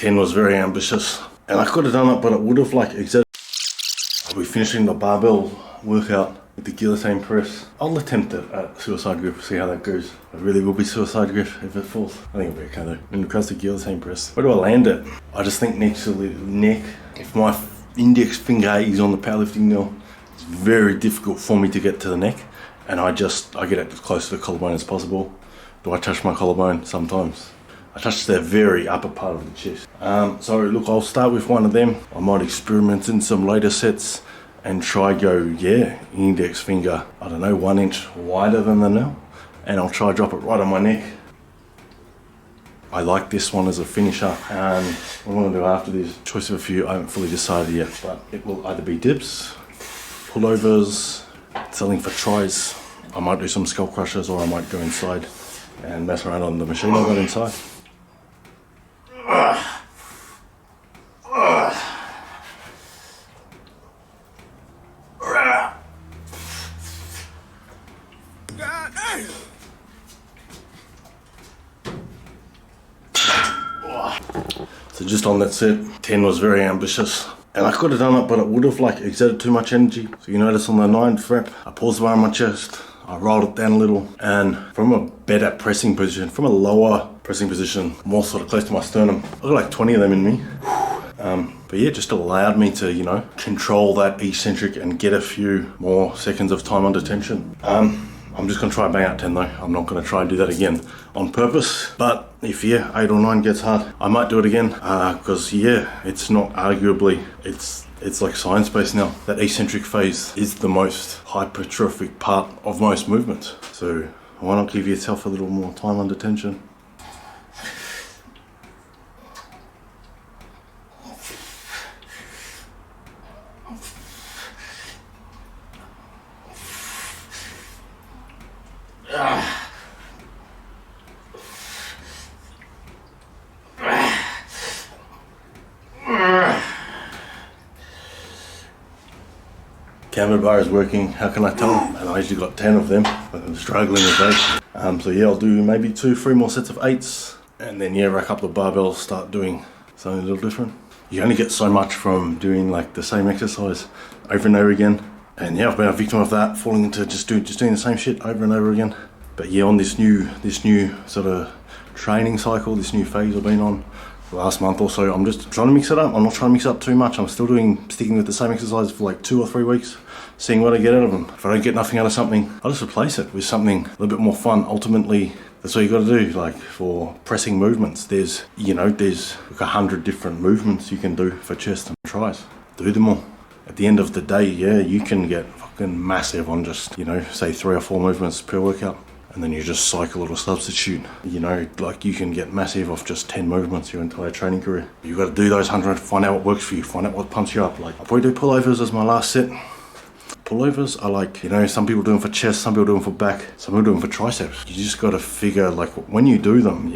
10 was very ambitious. And I could have done it, but it would have like exerted. I'll be finishing the barbell workout with the guillotine press. I'll attempt it at suicide grip, see how that goes. It really will be suicide grip if it falls. I think it'll be okay though. When it comes to guillotine press, where do I land it? I just think next to the neck. If my index finger is on the powerlifting nail, it's very difficult for me to get to the neck. And I get it as close to the collarbone as possible. Do I touch my collarbone? Sometimes. I touch the very upper part of the chest. So look, I'll start with one of them. I might experiment in some later sets and try index finger, I don't know, 1 inch wider than the nail. And I'll try drop it right on my neck. I like this one as a finisher. And what I'm gonna do after this, choice of a few, I haven't fully decided yet, but it will either be dips, pullovers, selling for tries. I might do some skull crushers, or I might go inside and mess around on the machine I got inside. So just on that set, 10 was very ambitious. And I could have done it, but it would have like exerted too much energy. So you notice on the 9th rep, I paused the bar on my chest, I rolled it down a little, and from a better pressing position, from a lower pressing position, more sort of close to my sternum, I got like 20 of them in me. But yeah, just allowed me to, you know, control that eccentric and get a few more seconds of time under tension. I'm just gonna try and bang out 10 though. I'm not gonna try and do that again on purpose. But if 8 or 9 gets hard, I might do it again. Because it's not arguably, it's like science-based now. That eccentric phase is the most hypertrophic part of most movements. So why not give yourself a little more time under tension? Camera bar is working, how can I tell? And I usually got 10 of them, but I'm struggling with 8. So yeah, I'll do maybe 2-3 more sets of 8s, and then rack up the barbells, start doing something a little different. You only get so much from doing like the same exercise over and over again. And yeah, I've been a victim of that, falling into just doing the same shit over and over again. But yeah, on this new sort of training cycle, this new phase I've been on, last month or so, I'm just trying to mix it up. I'm not trying to mix it up too much. I'm still sticking with the same exercise for like 2 or 3 weeks, seeing what I get out of them. If I don't get nothing out of something, I'll just replace it with something a little bit more fun. Ultimately, that's what you got to do. Like for pressing movements, there's like 100 different movements you can do for chest and tries. Do them all. At the end of the day, you can get fucking massive on just, say 3 or 4 movements per workout. And then you just cycle or substitute. Like you can get massive off just 10 movements your entire training career. You've got to do those 100, find out what works for you, find out what pumps you up. Like I'll probably do pullovers as my last set. Pullovers are like, some people do them for chest, some people do them for back, some people do them for triceps. You just got to figure, like when you do them,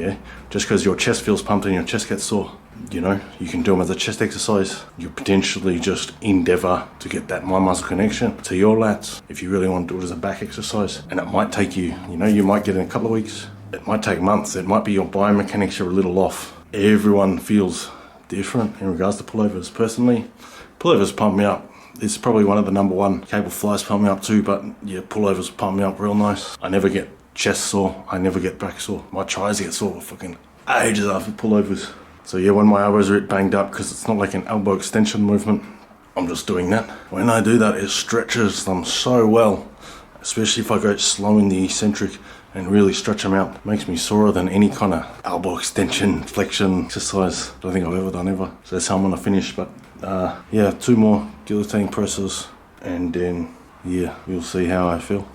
just because your chest feels pumped and your chest gets sore, you can do them as a chest exercise. You potentially just endeavor to get that mind muscle connection to your lats if you really want to do it as a back exercise. And it might take you, you might get in a couple of weeks. It might take months. It might be your biomechanics are a little off. Everyone feels different in regards to pullovers. Personally, pullovers pump me up. It's probably one of the #1. Cable flies pump me up too, but pullovers pump me up real nice. I never get chest sore. I never get back sore. My tries get sore fucking ages after pullovers. So when my elbows are a bit banged up, because it's not like an elbow extension movement, I'm just doing that. When I do that, it stretches them so well, especially if I go slow in the eccentric and really stretch them out. It makes me sorer than any kind of elbow extension, flexion exercise I don't think I've ever done ever. So that's how I'm gonna finish, but 2 more guillotine presses, and then we'll see how I feel.